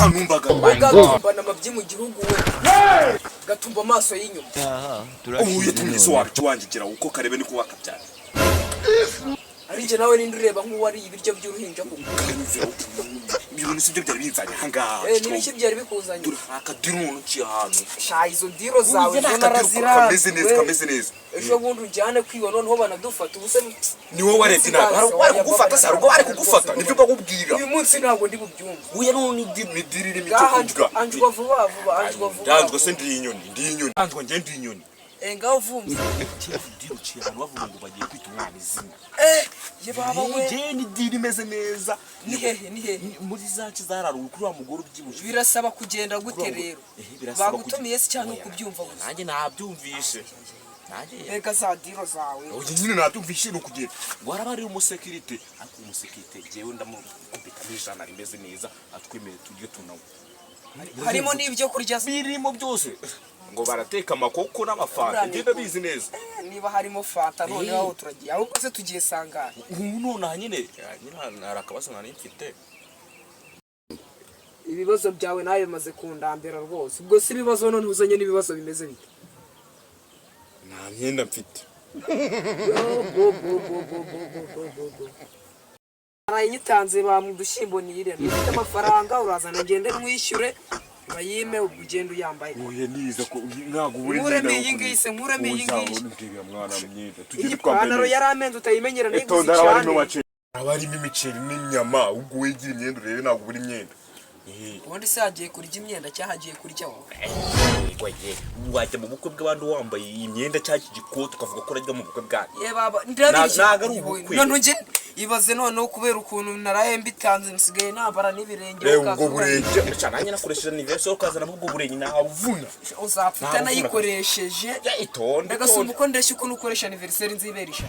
yanumbaga gatumba namabyi mu gihugu we gatumba amaso y'inyuma uhuye tumwise wabiwangigira uko karebe niko wakabyara arinje nawe ninde ureba nk'uwari ibiryo by'uruhinja kuko ibintu sibyo byari bizanye hangaha n'ibiki byari bikuzanye akadiro umuntu ahantu sha izo ndiro zawe zo narazira kameze neza ejo bundi ujyane kwiba noneho banadufata ubuse ni wowe warebye ntabwo bari kugufata se ariko bari kugufata nibyo bakubwira uyu munsi ntabwo ndi bubyumva uye none idirire imico kuvuga anjwa vuba danzwe se ndi inyoni danzwe nge ndi inyoni ngaho vumbi ndiro cyane bavuga ngo bagiye kwita umwana izina ye baba we je ni diri meze neza ni hehe muri zacu zararuwe kuri wa mugore ubyibushe birasaba kugenda gute rero bagutumiye se cyangwa kubyumva gusa nanjye nabyumvishe reka za diro zawe oye nyine nabyumvishe no kugenda warabari umusekirite ariko umusekirite jewe ndamukubita n'ijana rimeze neza atwemere tujye tunawe harimo n'ibyo kurya birimo byose ngo barateka amakoko n'amafanta ngenda bizi neza niba harimo fanta none aho turagiye ahubwo se tugiye sangana none nyine narakabazo nari mfite ibibazo byawe nawe bimaze kundambira rwose ubwo si ibibazo none uzanye n'ibibazo bimeze bite nta myenda mfite arayitanze bamudushyimbo nire nifite amafaranga urazana ngende mwishyure bayime ugenda uyambaye uye niza ko ntago buri nkuremo iyi ngiyi se nkuremo iyi ngiyi ndibya mwana mwiza iyi pantaro yaramenze utayimenyera n'iguzi cyane abarimo imiceri n'inyama ubwo wigira imyenda urebe ntago buri myenda ubundi se hagiye kurya imyenda cyahagiye kurya wowe wajya mu bukwe bw'abandi wambaye iyi myenda cyangwa igikoto ukavuga ko urajya mu bukwe bwanyu ye baba ndabizi ntago ari ubukwe none nge ibaze noneho kubera ukuntu naraye mbitanze nsigaye nambara n'ibirenge ubwo burenge nanjye nakoresheje anniversaire ukazana ubwo burenge navuna uzapfuta nayikoresheje itonde ndagasumba uko ndeshya uko nukoresha anniversaire nziberisha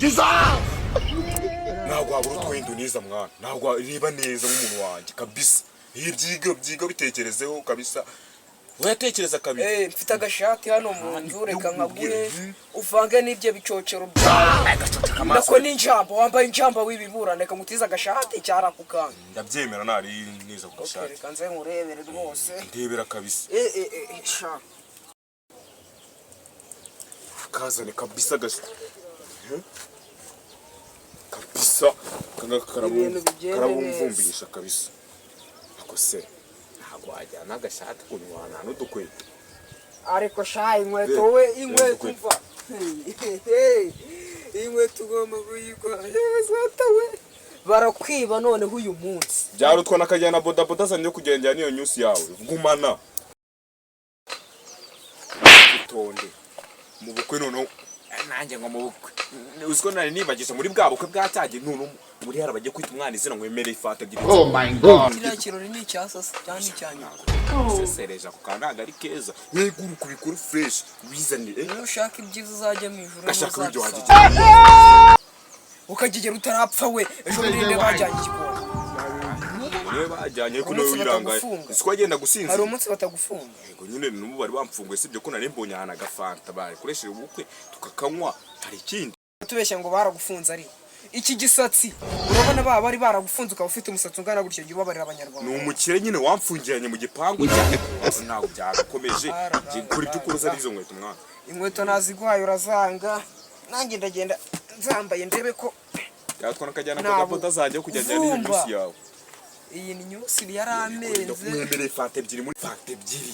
ntabwo wabura utwenda uniza mwana ntabwo riba neza nk'umuntu wanjye kabisa ibyiga bitekerezeho kabisa uyatekereza kabisa mfite agashati hano mu nzu reka nkaguhe uvange n'ibyo bicocero byawe nako n'injamba wambaye injamba w'ibibura reka ngutize agashati cyara ku kantu ndabyemera nari neza ku gashati reka nze nkurebere rwose ndebera kabisa sha kazane kabisa gashati kabisa karabumvumbisha kabisa ako se ntabwo wajyana agashati kunywana n'udukweto ariko sha inkweto we inkweto mva inkweto ugomba kuyikora we barakwiba noneho uyu munsi byarutwa nakajyana bodaboda zanye kugendera niyo nyusi yawe gumana itonde mu bukwe noneho nanjye ngo mu bukwe uziko nari nibagize muri bwa bukwe bwatagiye none muri hara bagiye kwita umwana izina ngo emere ifata gire oh my god kiriya kirori ni icyasasa cyane cyane sesereja ku kananga ari keza yeguru kubikora fresh wizanire iyo ushaka ibyiza uzajya mu ijuru gashaka ibyo wagiye ukagigera utarapfa we ejo burinde bajyanye igikona niwe bajyanye ko nawe wirangaye siko agenda gusinza hari umunsi batagufunga yego nyine n'ubu bari bamfunguye sibyo ko nari mbonye ahantu agafanta bakoresheje ubukwe tukakanywa hari ikindi tubeshya ngo baragufunze ari iki gisatsi urabona baba bari baragufunze ukaba ufite umusatsi ungana gutyo jya ubabarira abanyarwanda ni umukire nyine wamfungiranye mu gipangu cyane ntabwo byagakomeje kuri by'ukuruza arizo nkweto mwana inkweto naziguhaye urazanga nanjye ndagenda nzambaye ndebe ko yatwa nakajyana bodaboda zajya kujyana n'iyo nyusi yawe iyi ni nyusi yaramenze mwemereye fanta ebyiri muri fanta ebyiri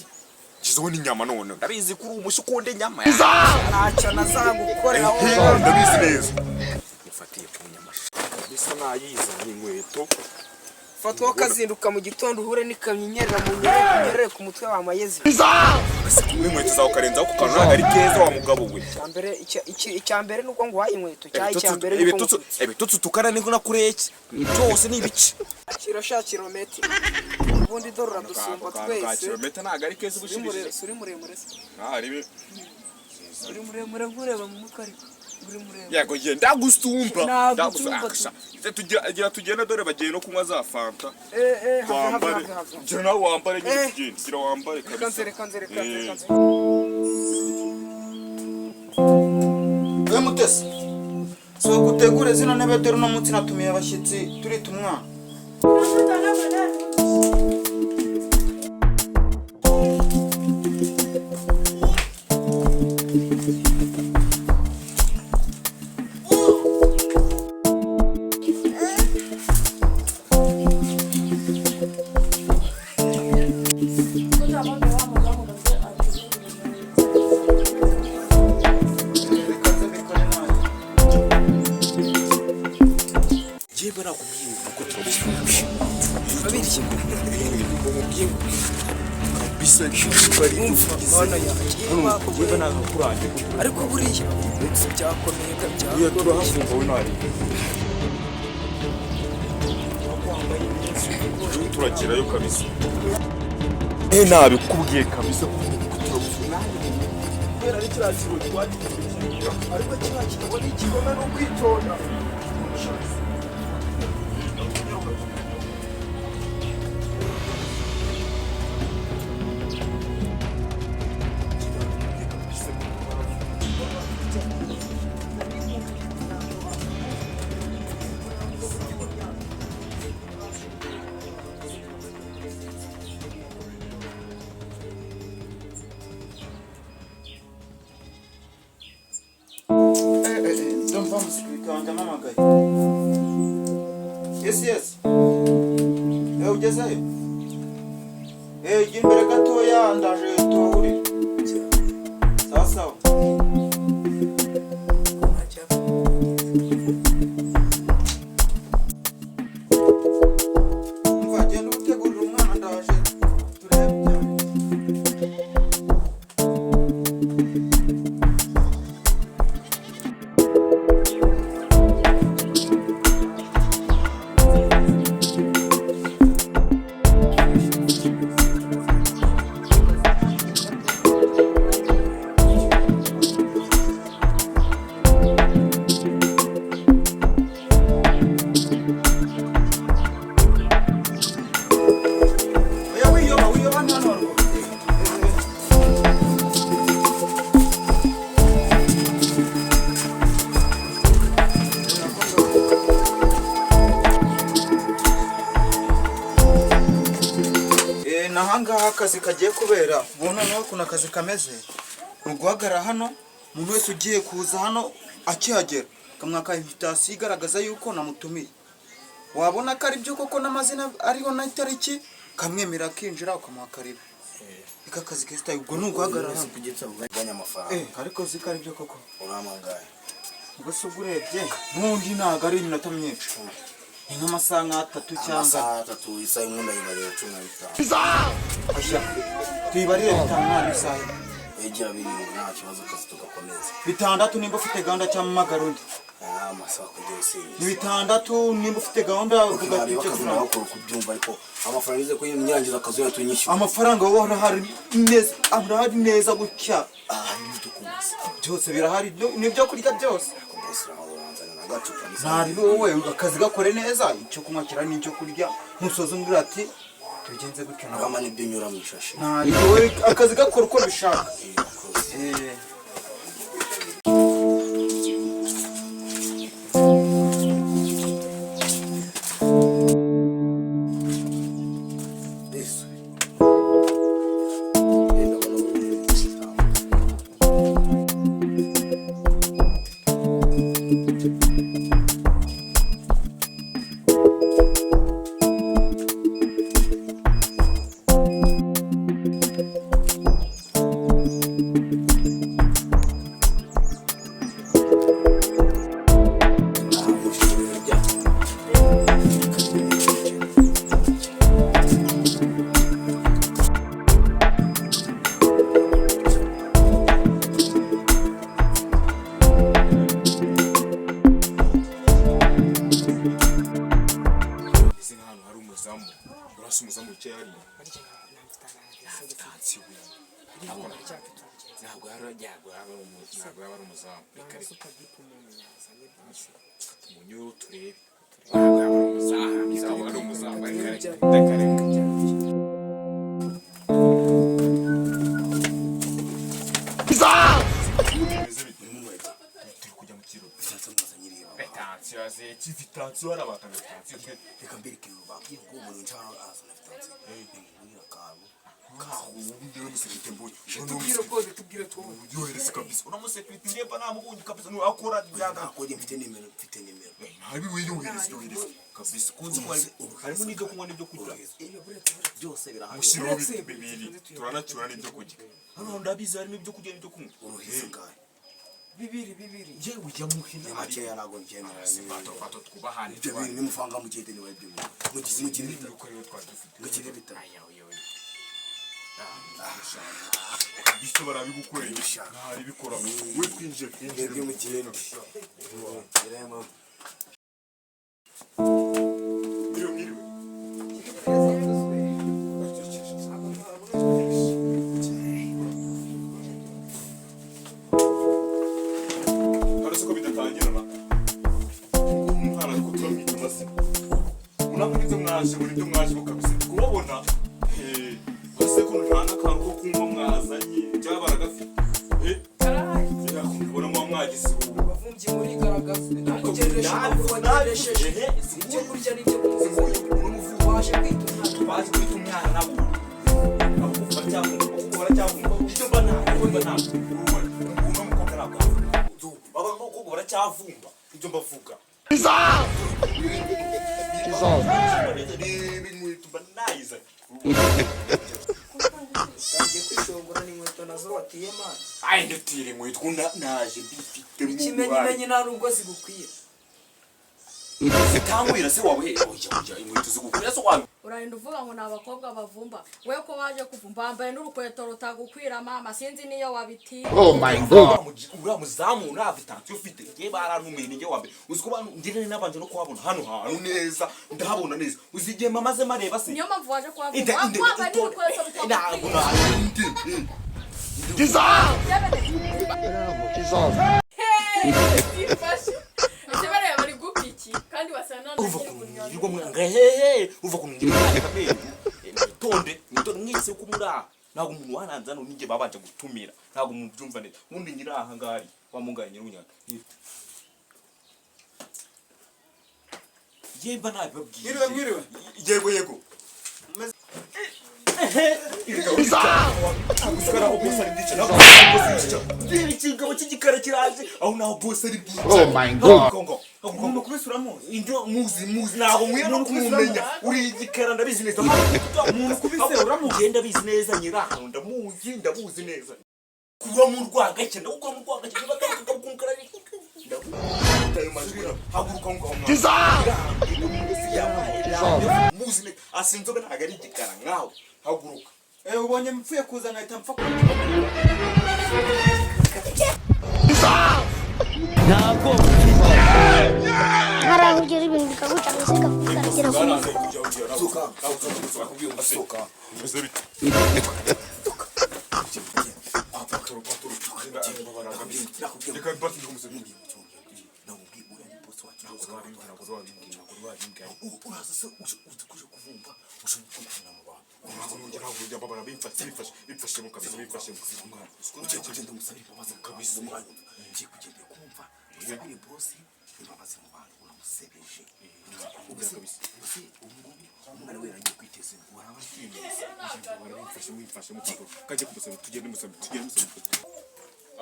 kizo n'inyama none ndabizi kuri umushi ukonde nyama ntacyo nazagukorera wowe ndabizi neza nifatiye ku nyama bisa nayizanye inkweto fatwa kazinduka mu gitondo uhure n'ikamyo inyerera mu nyerere ku mutwe wa mayezi inkweto zawe karenzaho ku kantu ntabwo ari keza wa mugabo we icyambere nuko ngo waye inkweto cyambere ibitutsi tukara niko nakureke byose ni ibice kirashakira metero ubundi dore uradusumba twese kilometero ntabwo ari keza ubushimishije uri muremure ntari uri muremure nkureba mu mutwe ariko uri muremure yego ye ndagusumba tugenda dore bagiye no kunywa za fanta wambare gira nawe wambare nyine tugende gira wambare kabisa kanzere we mutesi so gutegure zino ntebe dore no munsi natumiye abashyitsi turita umwana Jeba nakubwiye uko turabishimye. babirya Umubwiye kabisa bari umva bana yanjye jeba nakakuranje. ariko buriya byakomeye kabya Iyo turahafumba we nari. Turagerayo kabisa. Nabikubwiye kabisa ko turabishimye. kubera ari kiriya kigo twagiye ariko kiriya kigo ni ikigome no kwitonda Vamos sikirikanja mamagaye. Yes. Ugezeyo? Jya imbere gatoya ndaje tuhahurire. Sawa. Umva genda utegurira umwana ndaje turebe ibyawe. Nahangaha akazi kagiye kubera ubona naho kuna akazi kameze guhagarara hano umuntu wese ugiye kuza hano akihagera kamwaka invitation igaragaza yuko namutumiye wabona ko ari byo koko n'amazina ariho na itariki kamwemera kinjira ukamuha karibu ika kazi kesta ubwo nuguhagarara hano kugitsa uganya amafaranga ariko zikari byo koko uramangaye ubwo se ugurebye ntundi ntago ari iminota myinshi nk'amasaha nk'atatu cyangwa amasaha 3 isaha imwe ndayibarira 15 ashya tuyibarire 5 isaha egera birindwi nta kibazo kazi tugakomeza 6 nimba ufite gahunda cyangwa magarundi amasaha kugese ni 6 nimba ufite gahunda ugatike kunaho kubyumva ariko amafaranga ize ko y'imyangiza akazi yatunyishyura amafaranga wowe arahari neza gutya byose birahari nibyo kurya byose ntari wowe akazi gakore neza icyo kunywa kira n'icyo kurya ntusoze umbwira ati tugenze gutya nagama n'ibyo nyura mu ishashi ntari wowe akazi gakora uko bishaka umuzamu cyari ntabwo ari umuzamu reka umunyuru turebe ntabwo ari umuzamu Vitancio era batanga vitancio reka mbirike rubabwiye ngo umuntu nshaka azana vitancio nimubwira kabu ndio msekete mboye tubwire two yohereza kabisa unamusekete ndemba namubunye kabisa no akora byaga akora mfite nimero nabi we yohereza kabisa kunze ko harimo n'ibyo kunywa n'ibyo kurya byose birahari mushiro bibiri turanacura n'ibyo kurya hano ndabizi harimo ibyo kurya n'ibyo kunywa uruhize ngaye bibiri je ujya muhina makeya nago ngendera ni bato twubahane ibyo bintu nimufanga mugende ni webyo mugize mugire ukoreye twadufite mugire bita biso barabigukoreye ntari bikora we twinje ibyo mugende irema Burito mwaje mukabise kubabona base ko ntana kantu ko kumva mwazanye cyabara gafite yakubona mu mwagisi bavumye muri garagaza tugereresha n'abageresheje icyo kurya n'ibyo kuvuga waje kwita umwana nabo abukufata cyangwa ukora cyangwa icyo bana uno mukobwa nabwo baba ko baracyavumba ibyo mbavuga ikimenyimenyi nta nubwo zigukwiye zitangwira se wawe ujya inkweto zigukwira se wawe uragenda uvuga ngo ni abakobwa bavumba we ko baje kuvumba bambaye n'urukweto rutagukwira mama sinzi niyo wabitiye. Oh my god, uriya muzamu ntabwo itansiyo ufite nge barantumiye ninjye wambaye uzi ko ndirane nabanje no kuhabona hano hantu neza ndahabona neza uzi igihe mamaze mareba se niyo mpamvu waje kuhavumba wambaye n'urukweto rutagukwira kandi wasana uva kumwirirwa mwanga hehe uva kumwirirwa kamere tonde mwese uko muri ntago umuntu waranza no ninjye babanje gutumira ntago umuntu byumva neza ubundi nyira aha ngari wamuganye n'unyana yemba nabibabwiye mwiriwe yego ikigabo cy'igikara kiraje aho naho bose ari bwiza. oh my god, umuntu kubisuramo indio muzi ntago mwiye no kumumenya uri igikara ndabizi neza umuntu kubisuramo ugenda bizi neza nyiraho ndabuzi neza kuba mu rwagake ndakukora mu rwagake bakavuga kumukara ndayo mazira haguruka ngo muzi ne asinzobe ntago ari igikara nkaho haguruka ubonye mpfuye kuza nkahita mpfa ntabwo harahugira ibintu bikagucanga se kakugaragira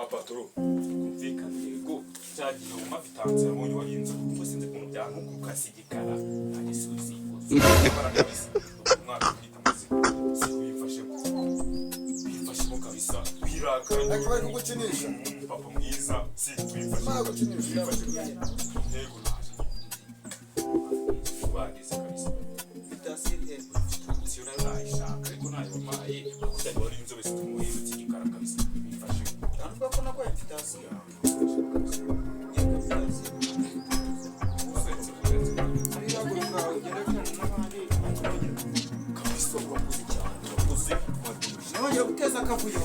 Apatoro kumvikana yego cyagiye mu mavitanze yabonye wahinze kuko sinzi kuntu byankuka sigikara kandi suzi baragabisa umwana kwita maze sibifashe bifashe kabisa birakara akaba kugukinisha papa mwiza si bifashe yego bagize kabisa bitasite sio na ishaka ariko nayo maye akujya wari inzobe situmuhinze sigikara kabisa bifashe avuga ko nako invitation nongeye guteza akavuyo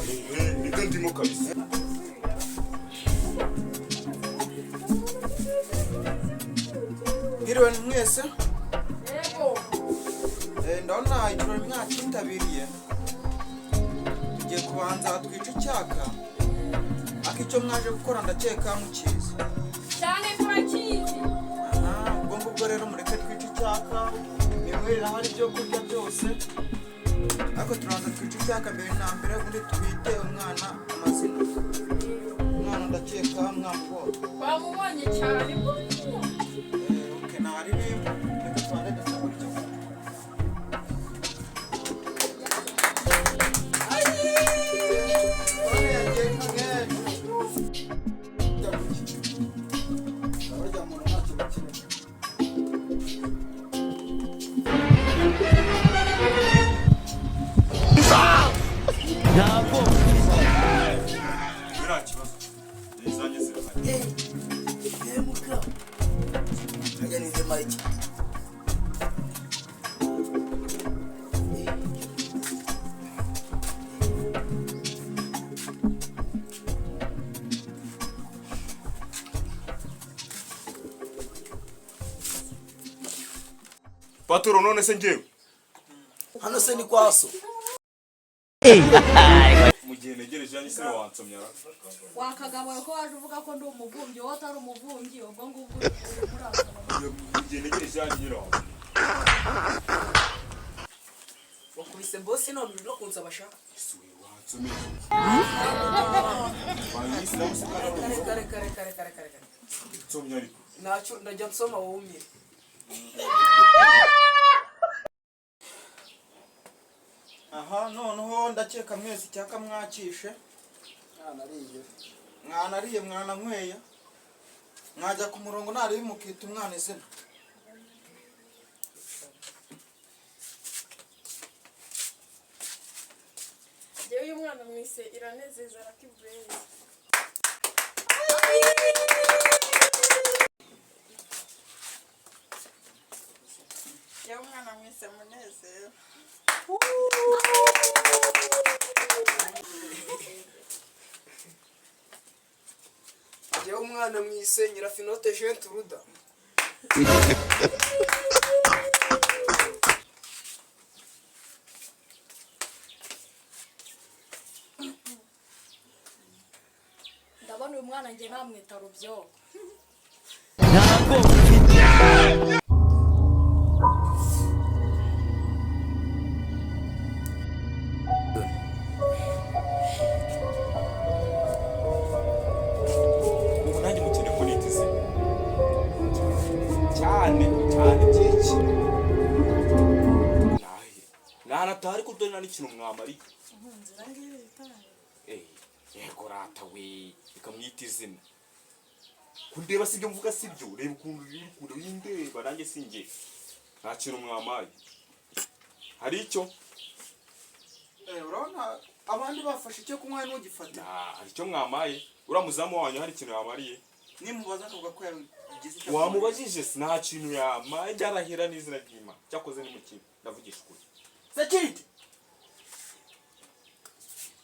nibyo ndimo kabisa ngiriwe mwese yego ndabona ikirori mwakitabiriye tugiye kubanza twica icyaka ariko icyo mwaje gukora ndakeka mukizi cyane turakizi ubwo ngubwo rero mureke twica icyaka nimwirira hari ibyo kurya byose ariko turabanza twica icyaka mbere na mbere ubundi twite umwana amazina umwana ndakeka mwamubonye twamubonye cyane oke ntaririmba reka tubanze dusaba icyo ntabwo nta kibazo izanjye zirahari Hemuka. Hajya ni ndema iki? patoro none se ngewe Hano se ni kwaso. mu gihe negereje yanjye se wansomya wakagabaye ko waje uvuga ko ndi umuvumbyi wowe atari umuvumbyi ubwo ngubwo uri muraza mu gihe negereje yanjye nyiraho wakubise bosi none uri no kunsaba shaka isuye wansomye wanyisira musikara kare nsomya ariko ntacyo ndajya nsoma wowe umire aha noneho ndakeka mwese icyaka mwakishe mwanariye mwananyweye mwajya ku murongo nari mukita umwana izina njyewe uyu mwana mwise iranezeza rakibwenge njyewe umwana mwise munezero njyewe umwana mwise nyirafinote Jean Turuda ndabona uyu mwana njye namwita rubyogo ntabwo ubu nanjye mukene ko nitize cyane byinshi ntanatari ko dore nta n'ikintu mwamariye yego rata we bikamwita izina kundeba sibyo mvuga sibyo reba ukuntu uri kure windeba nanjye sinjye nta kintu mwamaye hari icyo urabona abandi bafashe icyo kunywa ntugifate hari icyo mwamaye uriya muzamu wanyu hari ikintu yamariye nimubaza akavuga ko yagize icyo wamubajije se nta kintu yamaye byarahera n'izina ry'Imana cyakoze ni mukino ndavugisha ukuri sekiriti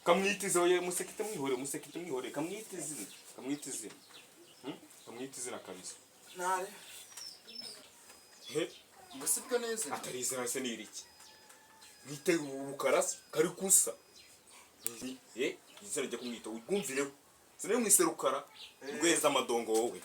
kamwitize oye musekite mwihore kamwite izina kamwite izina kabisa ntare he ngo sibyo neza atari izina se niriki mwite ubukarasi kari kusa izina ryo kumwita ugumvireho zine mwise rukara rweza amadongo wowe